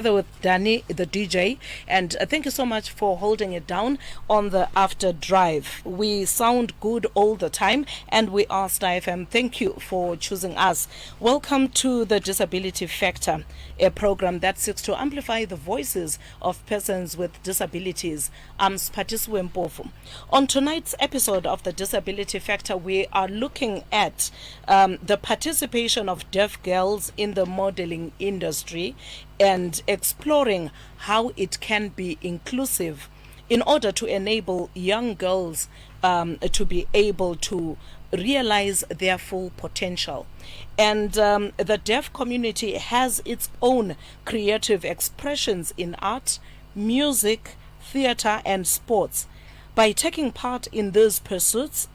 with Danny, the DJ, and thank you so much for holding it down on the after drive. We sound good all the time, and we are Star FM. Thank you for choosing us. Welcome to the Disability Factor, a program that seeks to amplify the voices of persons with disabilities. I'm Spatisiwe Mpofu. On tonight's episode of the Disability Factor, we are looking at the participation of deaf girls in the modeling industry and exploring how it can be inclusive in order to enable young girls to be able to realize their full potential. And the deaf community has its own creative expressions in art, music, theater, and sports. By taking part in these pursuits,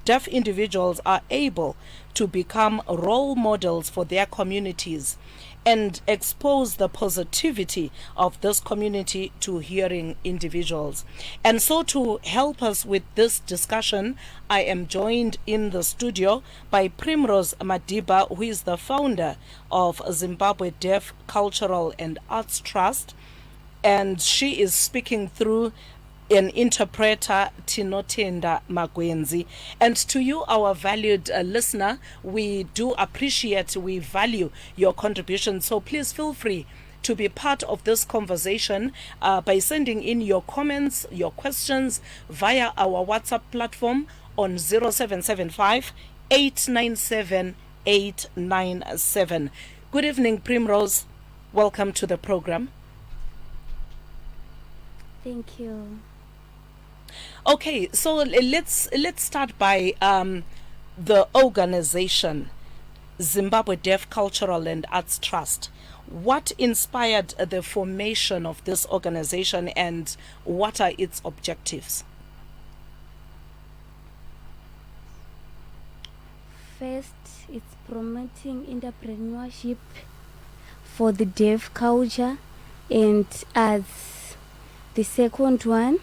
deaf individuals are able to become role models for their communities and expose the positivity of this community to hearing individuals. And so to help us with this discussion, I am joined in the studio by Primrose Madhibha, who is the founder of Zimbabwe Deaf Cultural and Arts Trust, and she is speaking through an interpreter, Tinotenda Magwenzi. And to you, our valued listener, we do appreciate, we value your contribution. So please feel free to be part of this conversation by sending in your comments, your questions via our WhatsApp platform on 0775 897 897. Good evening, Primrose. Welcome to the program. Thank you. Okay, so let's start by the organization Zimbabwe Deaf Cultural and Arts Trust. What inspired the formation of this organization, and what are its objectives? First, it's promoting entrepreneurship for the deaf culture and arts. The second one,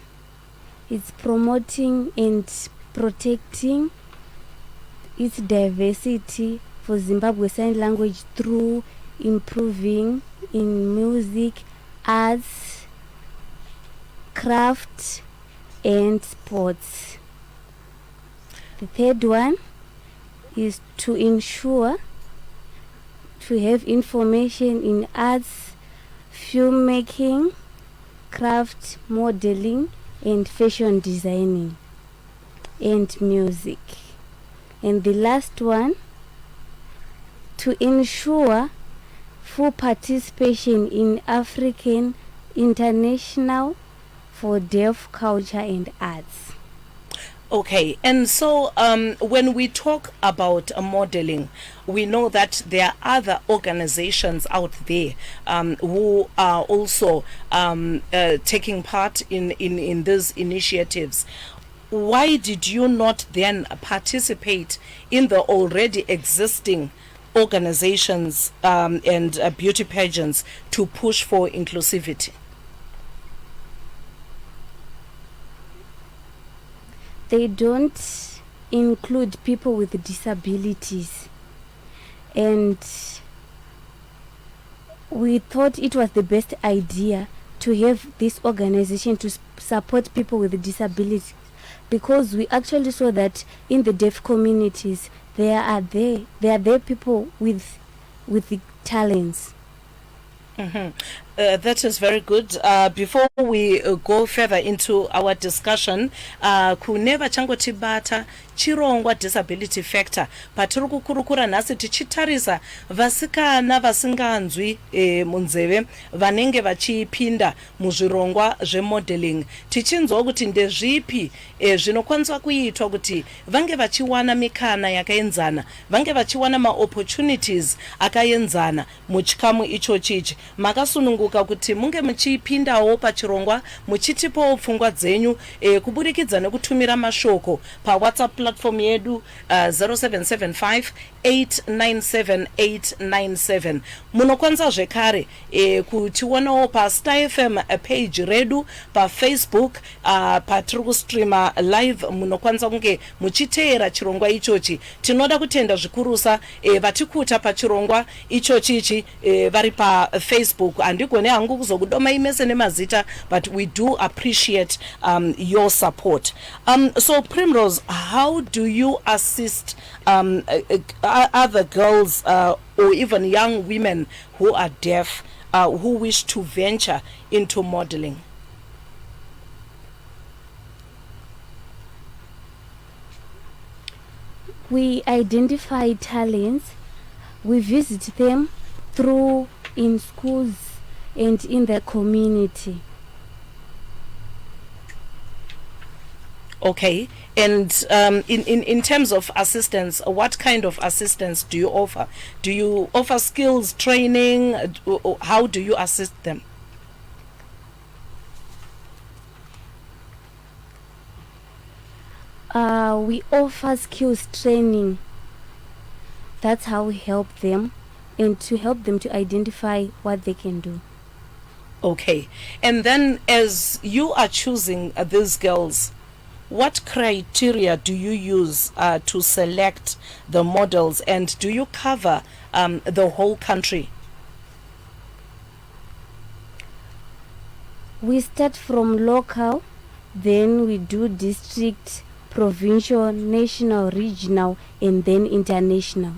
it's promoting and protecting its diversity for Zimbabwe Sign Language through improving in music, arts, craft, and sports. The third one is to ensure to have information in arts, filmmaking, craft, modeling, and fashion designing, and music. And the last one, to ensure full participation in African International for Deaf Culture and Arts. Okay, and so when we talk about modeling, we know that there are other organizations out there who are also taking part in these initiatives. Why did you not then participate in the already existing organizations and beauty pageants to push for inclusivity? They don't include people with disabilities, and we thought it was the best idea to have this organization to support people with disabilities, because we actually saw that in the deaf communities there are people with the talents. Mm-hmm. That is very good. Before we go further into our discussion, kuneva changotibata chirongwa disability factor patiri kukurukura nhasi tichitarisa vasikana vasinganzwi munzeve vanenge vachipinda muzvirongwa zvemodeling, tichinzwa kuti ndezvipi zvinokwaniswa kuitwa kuti vange vachiwana mikana yakaenzana, vange vachiwana maopportunities akaenzana muchikamu ichochichi. Makasununguka kuti munge muchipindawo pachirongwa muchitipawo pfungwa dzenyu kuburikidza nekutumira mashoko pa WhatsApp platform yedu 0775 897 897. Munokwanisa zvekare kutionawo pa Star FM page redu pa Facebook patiri kustreama live. Munokwanisa kunge muchiteera chirongwa ichochi. Tinoda kutenda zvikurusa vatikuta pachirongwa ichochichi vari pa Facebook. Andiko sigone angukuzokudoma imese nemazita, but we do appreciate your support. So Primrose, how do you assist other girls or even young women who are deaf who wish to venture into modeling? We identify talents, we visit them through in schools and in the community. Okay, and in terms of assistance, what kind of assistance do you offer? Do you offer skills training? Or how do you assist them? We offer skills training. That's how we help them, and to help them to identify what they can do. Okay, and then as you are choosing these girls, what criteria do you use to select the models, and do you cover the whole country? We start from local, then we do district, provincial, national, regional, and then international.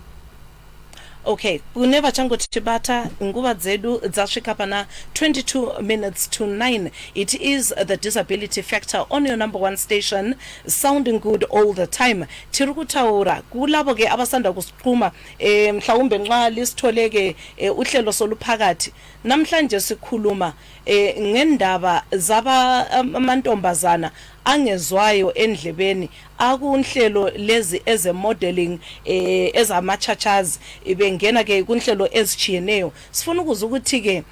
Okay, kuneva chango tichibata nguva dzedu dzasvika pana 22 minutes to 9. It is the disability factor on your number one station, sounding good all the time. Tirukutaura kulabo ke abasanda kusiqhuma mhlawumbe nxa lisitholeke uhlelo soluphakathi. Namhlanje sikhuluma ngendaba zaba amantombazana angezwayo endlebeni akunhlelo lezi eze modeling ezamachachazi ibengena ke kunhlelo ezichiyeneyo. Sifuna ukuza ukuthi ke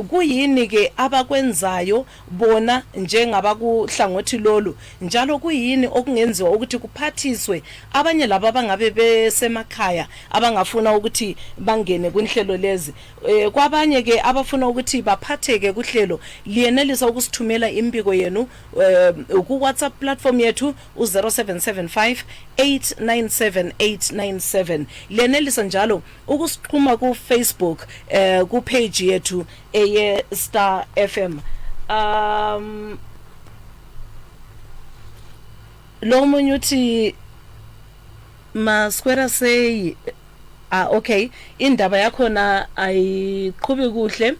kuyini ke abakwenzayo bona njengabakuhlangothi lolu, njalo kuyini okungenziwa ukuthi kuphathiswe abanye laba abangabe besemakhaya abangafuna ukuthi bangene kunhlelo lezi. Kwabanye ke abafuna ukuthi baphatheke kuhlelo, liyenelisa ukusithumela impiko yenu ku WhatsApp platform yethu u0775 897 897. Liyenelisa njalo ukusiqhuma ku Facebook ku page yethu eye Star FM. Lo munye uthi maskwera say okay, indaba yakhona ayiqhubi kuhle.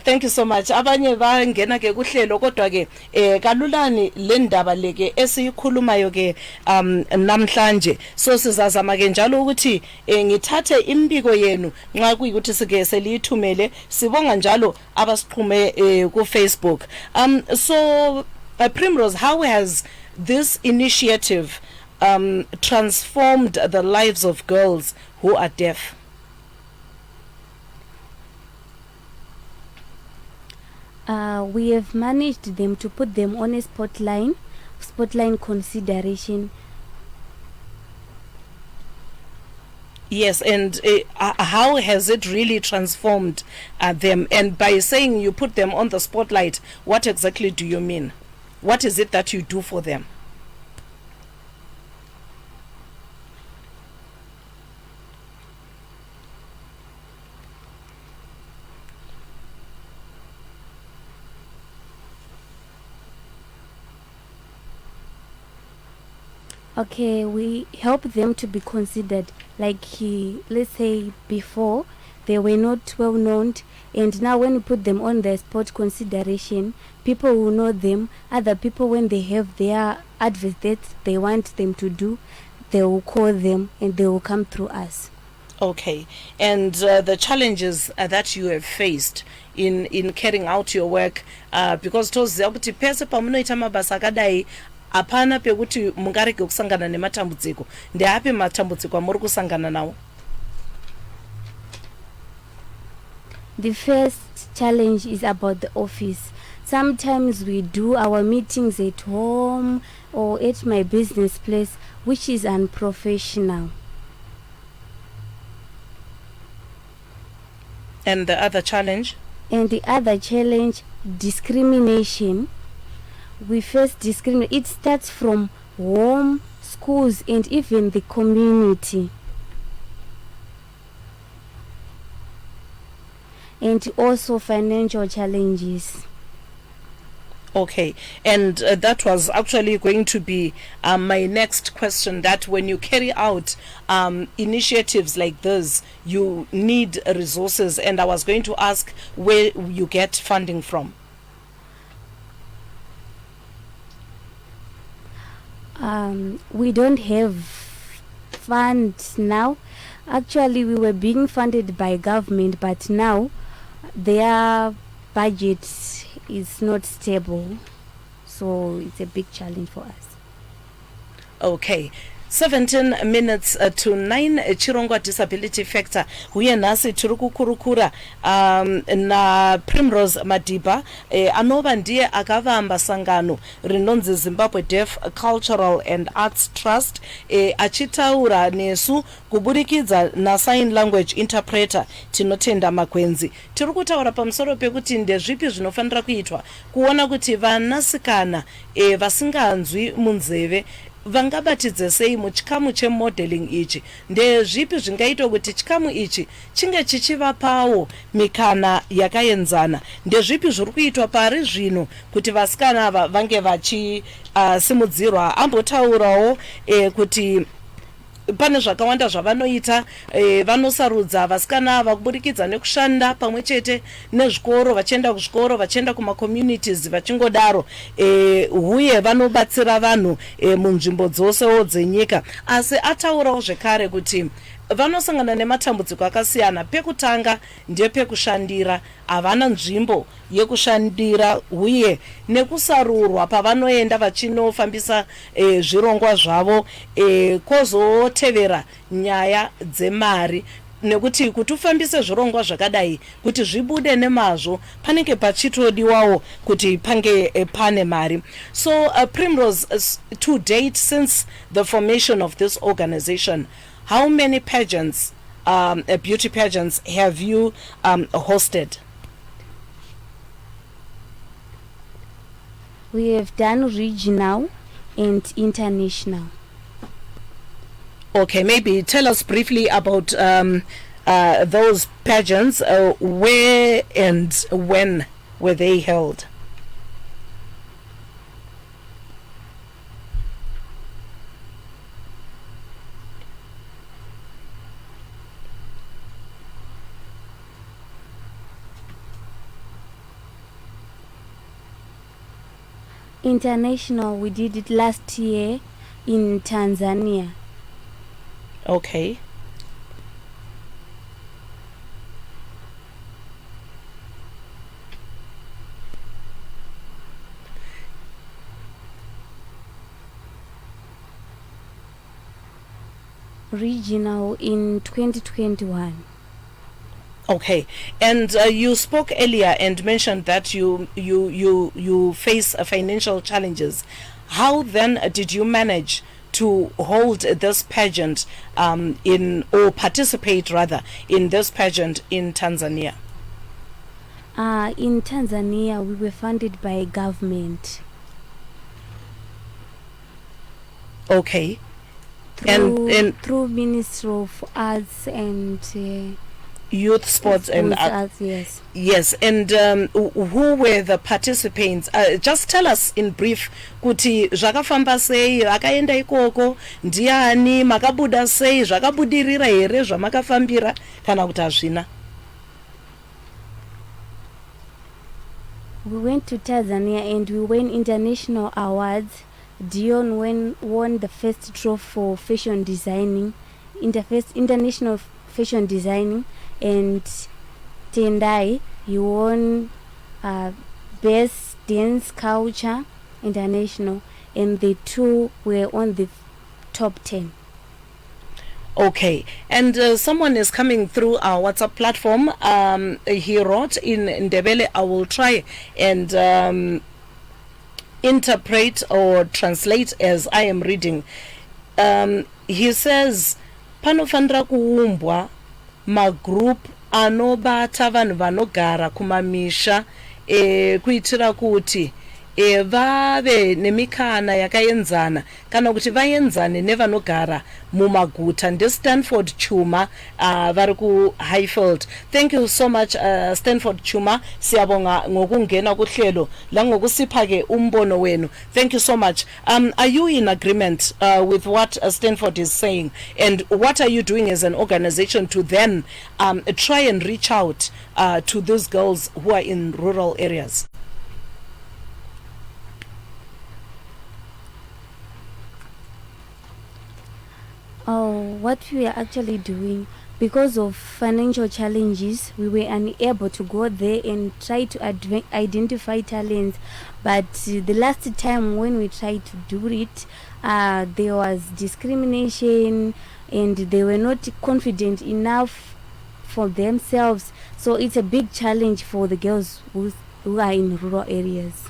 Thank you so much. Abanye bangena ke kuhlelo kodwa ke kalulani le ndaba leke esiyikhulumayo ke namhlanje. So sizazama ke njalo ukuthi ngithathe impiko yenu nxa kuyikuthi sike selithumele. Sibonga njalo abasiqhume ku Facebook. So Primrose, how has this initiative transformed the lives of girls who are deaf? We have managed them to put them on a spotlight consideration. Yes, and how has it really transformed them? And by saying you put them on the spotlight, what exactly do you mean? What is it that you do for them? Okay, we help them to be considered. Like let's say before they were not well known, and now when we put them on the spot consideration, people will know them. Other people, when they have their adverts that they want them to do, they will call them and they will come through us. Okay, and the challenges that you have faced in carrying out your work, because toziya ukuthi phese pamunoita mabasa akadai apana pekuti mungarege kusangana nematambudziko. Ndeapi matambudziko amuri kusangana nawo? The first challenge is about the office. Sometimes we do our meetings at home or at my business place, which is unprofessional. And the other challenge? And the other challenge, discrimination. We face discrimination. It starts from home, schools, and even the community. And also financial challenges. Okay, and that was actually going to be my next question, that when you carry out initiatives like this, you need resources, and I was going to ask where you get funding from. We don't have funds now. Actually, we were being funded by government, but now their budget is not stable, so it's a big challenge for us. Okay, 17 minutes to 9. Chirongwa disability factor huye nhasi tiri kukurukura na Primrose Madhibha anova ndiye akavamba sangano rinonzi Zimbabwe Deaf Cultural and Arts Trust, achitaura nesu kuburikidza na sign language interpreter Tinotenda Magwenzi. Tiri kutaura pamusoro pekuti ndezvipi zvinofanira kuitwa kuona kuti vanasikana vasinganzwi munzeve vangabatidze sei muchikamu chemodeling ichi. Ndezvipi zvingaita kuti chikamu ichi chinge chichivapawo mikana yakaenzana. Ndezvipi zviri kuitwa pari zvino kuti vasikana ava vange vachisimudzirwa. Ambotaurawo kuti pane zvakawanda zvavanoita, vanosarudza vasikana ava kuburikidza nekushanda pamwe chete nezvikoro, vachienda kuzvikoro, vachienda kumacommunities vachingodaro, uye vanobatsira vanhu munzvimbo dzosewo dzenyika. Asi ataurawo zvekare kuti vanosangana nematambudziko akasiyana. Pekutanga ndepekushandira, havana nzvimbo yekushandira, uye nekusarurwa pavanoenda vachinofambisa zvirongwa zvavo, kozotevera nyaya dzemari, nekuti kuti ufambise zvirongwa zvakadai kuti zvibude nemazvo panenge pachitodiwawo kuti pange pane mari. So Primrose, to date, since the formation of this organization, how many pageants, beauty pageants, have you hosted? We have done regional and international. Okay, maybe tell us briefly about those pageants. Where and when were they held? International, we did it last year in Tanzania. Okay. Regional in 2021. Okay, and you spoke earlier and mentioned that you face financial challenges. How then did you manage to hold this pageant or participate rather in this pageant in Tanzania? In Tanzania, we were funded by government. Okay. Through Ministry of Arts and Youth, Sports and Arts, yes. Yes, and who were the participants? Just tell us in brief kuti zvakafamba sei, vakaenda ikoko, ndiani, makabuda sei, zvakabudirira here zvamakafambira kana kuti hazvina? We went to Tanzania and we won international awards. Dion won the first draw for fashion designing, international fashion designing, and Tendai, you won Best Dance Culture International, and the two were on the top 10. Okay, and someone is coming through our WhatsApp platform. He wrote in Ndebele. I will try and interpret or translate as I am reading. He says, panofanira kuumbwa magroup anobata vanhu vanogara kumamisha kuitira kuti vave nemikana yakaenzana kana kuti vaenzane nevanogara mumaguta ndeStanford Chuma vari kuHighfield. Thank you so much Stanford Chuma, siyabonga ngokungena kuhlelo la ngokusipha ke umbono wenu. Thank you so much. Are you in agreement with what Stanford is saying, and what are you doing as an organization to then try and reach out to those girls who are in rural areas? What we are actually doing, because of financial challenges, we were unable to go there and try to identify talents. But the last time when we tried to do it, there was discrimination and they were not confident enough for themselves. So it's a big challenge for the girls who are in rural areas.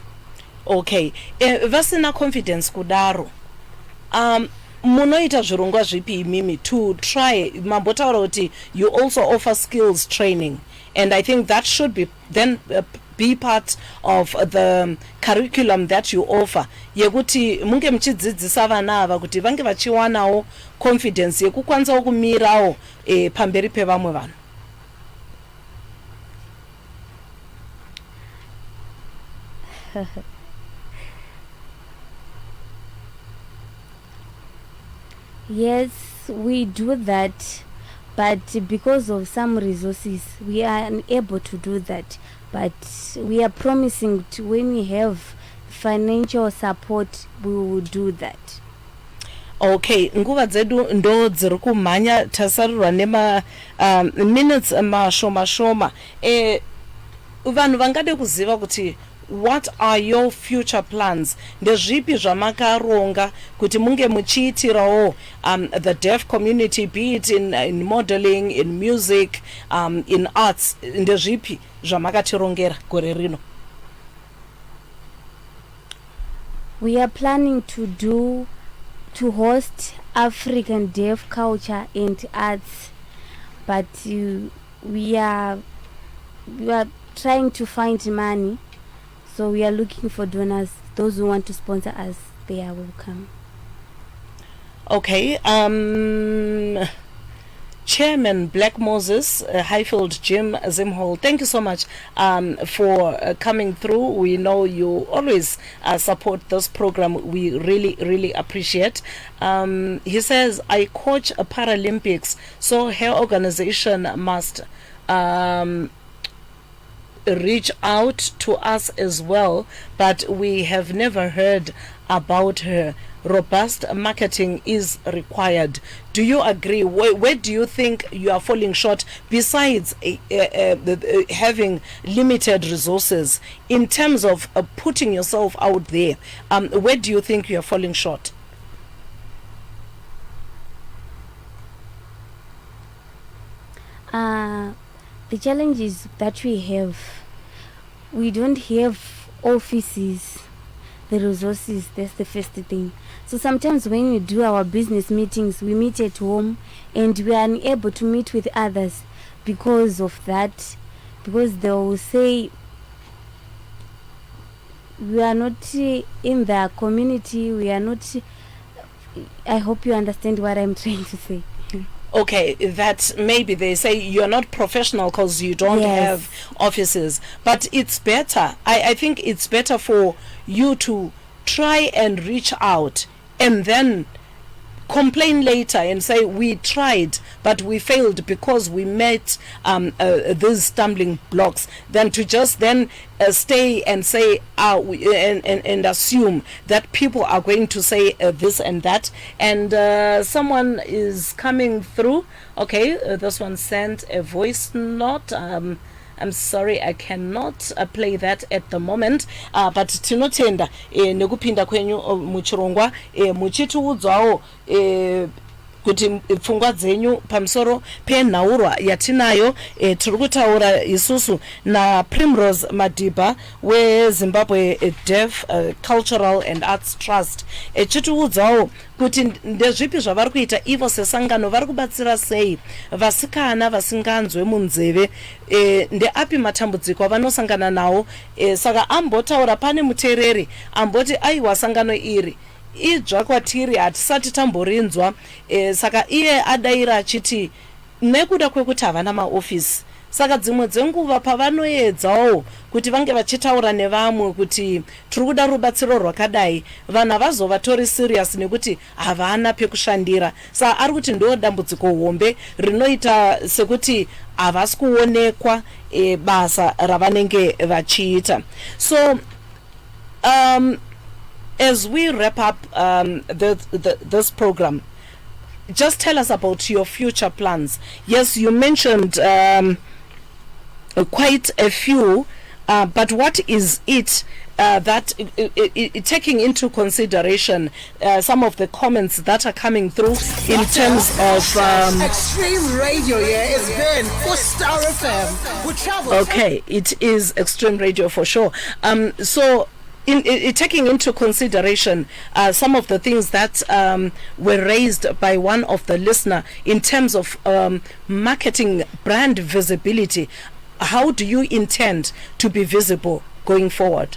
Okay, vasina confidence kudaro. Munoita zvirongwa zvipi mimi to try mambotaura kuti you also offer skills training, and I think that should be then be part of the curriculum that you offer, yekuti munge muchidzidzisa vana ava kuti vange vachiwanawo confidence yekukwanisa kumirawo pamberi pevamwe vanhu. Yes, we do that, but because of some resources, we are unable to do that. But we are promising to, when we have financial support, we will do that. Okay, nguva dzedu ndo dziri kumhanya, tasarurwa nema minutes mashoma. Vanhu vangade kuziva kuti what are your future plans? Ndezvipi zvamakaronga kuti munge muchiitirawo the deaf community, be it in modeling, in music, in arts. Ndezvipi zvamakatirongera gore rino? We are planning to host African deaf culture and arts, but we are trying to find money. So we are looking for donors. Those who want to sponsor us, they are welcome. Okay. Chairman Black Moses, Highfield Jim Zimhol, thank you so much for coming through. We know you always support this program. We really, really appreciate. He says, I coach Paralympics, so her organization must reach out to us as well, but we have never heard about her. Robust marketing is required. Do you agree? Where do you think you are falling short, besides having limited resources, in terms of putting yourself out there? Where do you think you are falling short? The challenges that we don't have offices, the resources. That's the first thing. So sometimes when we do our business meetings, we meet at home and we are unable to meet with others because of that, because they will say we are not in the community, we are not. I hope you understand what I'm trying to say. Okay, that maybe they say you're not professional because you don't have offices, but it's better. I think it's better for you to try and reach out and then complain later and say we tried but we failed because we met these stumbling blocks, than to just then stay and say and assume that people are going to say this and that. And someone is coming through. Okay, this one sent a voice note. I'm sorry, I cannot play that at the moment, but tinotenda nekupinda kwenyu muchirongwa muchitiudzawo kuti pfungwa dzenyu pamusoro penhaurwa yatinayo. Tiri kutaura isusu naPrimrose Madhibha weZimbabwe Deaf Cultural and Arts Trust, chitiudzawo kuti ndezvipi zvavari kuita ivo sesangano, vari kubatsira sei vasikana vasinganzwe munzeve, ndeapi matambudziko avanosangana nawo. Saka ambotaura, pane muteereri amboti aiwa sangano iri idzva kwatiri hatisati tamborinzwa. Saka iye adaira achiti nekuda kwekuti havana maofisi, saka dzimwe dzenguva pavanoedzawo kuti vange vachitaura nevamwe kuti tiri kuda rubatsiro rwakadai, vanhu havazovatori serious nekuti havana pekushandira. Saka ari kuti ndo dambudziko hombe rinoita sekuti havasi kuonekwa basa ravanenge vachiita. So as we wrap up this program, just tell us about your future plans. Yes, you mentioned quite a few, but what is it that taking into consideration some of the comments that are coming through in terms of Extreme Radio is good for Star FM. We travel. Okay, it is Extreme Radio for sure. So in taking into consideration some of the things that were raised by one of the listener in terms of marketing brand visibility, how do you intend to be visible going forward?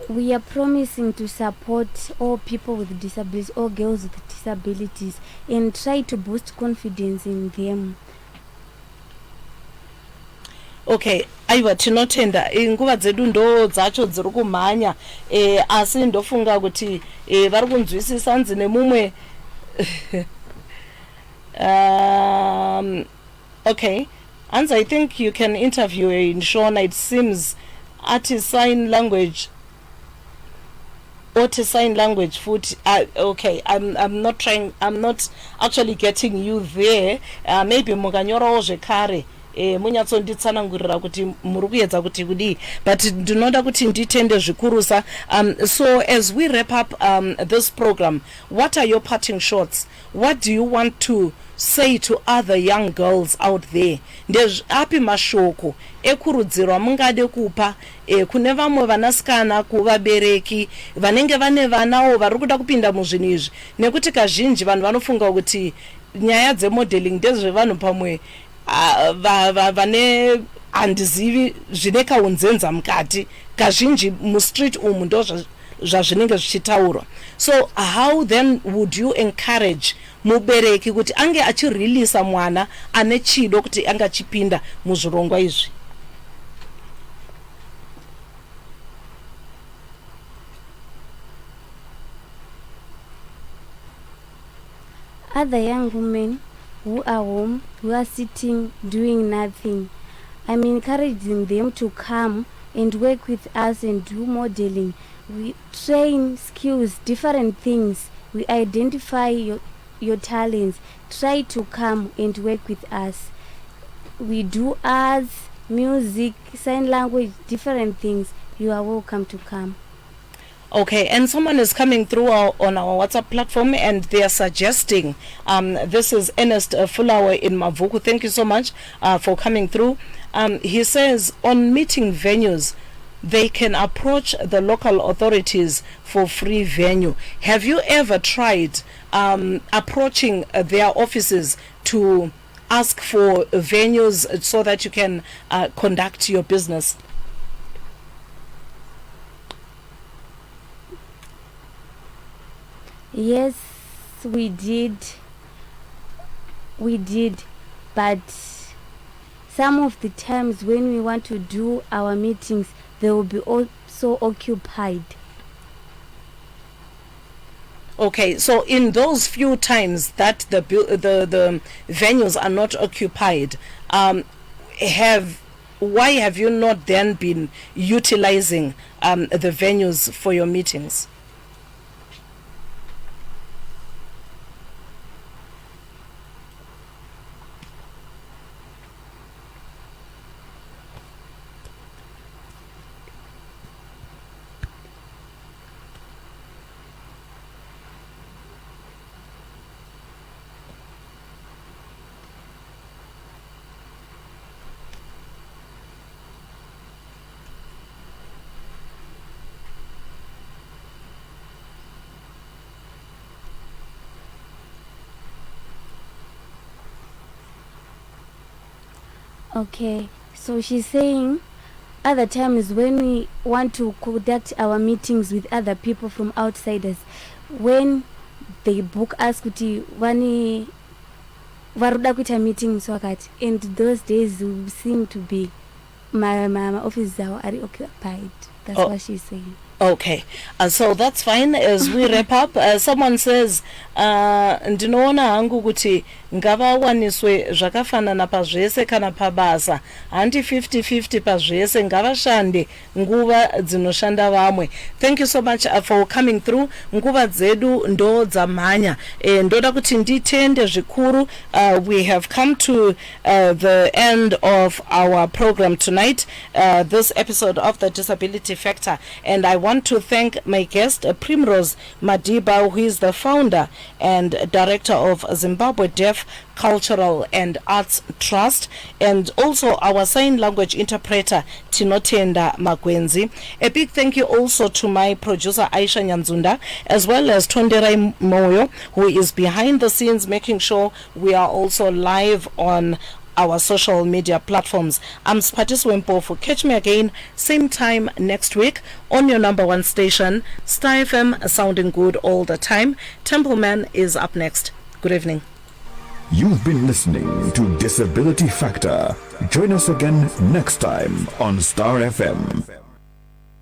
We are promising to support all people with disabilities, all girls with disabilities, and try to boost confidence in them. Okay, aiwa tinotenda nguva dzedu ndo dzacho dziri kumhanya, asi ndofunga kuti vari kunzwisisa nzi nemumwe. Okay, Hans, I think you can interview in Shona. It seems artist sign language or to sign language food. Okay, I'm not actually getting you there. Maybe muganyora ozvekare munyatsonditsanangurira kuti muri kuedza kuti kudii, but ndinoda kuti nditende zvikurusa. So as we wrap up this program, what are your parting shots? What do you want to say to other young girls out there? Ndeapi mashoko ekurudzirwa mungade kupa kune vamwe vanasikana, kuvabereki vanenge vane vanawo vari kuda kupinda muzvinhu izvi, nekuti kazhinji vanhu vanofunga kuti nyaya dzemodeling ndezvevanhu pamwe vane handizivi zvine kaunzenza mukati, kazhinji mustreet umu ndo zvazvinenge zvichitaurwa. So how then would you encourage mubereki kuti ange achireleasa mwana ane chido kuti anga chipinda muzvirongwa izvi? Other young women who are home, who are sitting doing nothing, I'm encouraging them to come and work with us and do modeling. We train skills, different things. We identify your talents. Try to come and work with us. We do arts, music, sign language, different things. You are welcome to come. Okay, and someone is coming through on our WhatsApp platform and they are suggesting, this is Ernest Fulawe in Mavuku. Thank you so much for coming through. He says on meeting venues, they can approach the local authorities for free venue. Have you ever tried approaching their offices to ask for venues so that you can conduct your business? Yes, we did, but some of the times when we want to do our meetings, they will be also occupied. Okay, so in those few times that the venues are not occupied, why have you not then been utilizing the venues for your meetings? Okay, so she's saying other times when we want to conduct our meetings with other people from outsiders, when they book us kuti vani varuda kuita meetings wakati, and those days seem to be my office are occupied. That's what she's saying. Okay, so that's fine. As we wrap up, someone says ndinoona hangu kuti ngavawaniswe zvakafanana pazvese kana pabasa, handi 50-50 pazvese, ngavashande nguva dzinoshanda vamwe. Thank you so much for coming through. Nguva dzedu ndo dzamhanya, ndoda kuti nditende zvikuru. We have come to the end of our program tonight, this episode of the Disability Factor, and I want to thank my guest, Primrose Madhibha, who is the founder and director of Zimbabwe Deaf Cultural and Arts Trust, and also our sign language interpreter Tinotenda Magwenzi. A big thank you also to my producer Aisha Nyanzunda, as well as Tonderai Moyo, who is behind the scenes making sure we are also live on our social media platforms. I'm Spatis Wempofu. Catch me again same time next week on your number one station, Star FM, sounding good all the time. Templeman is up next. Good evening. You've been listening to Disability Factor. Join us again next time on Star FM.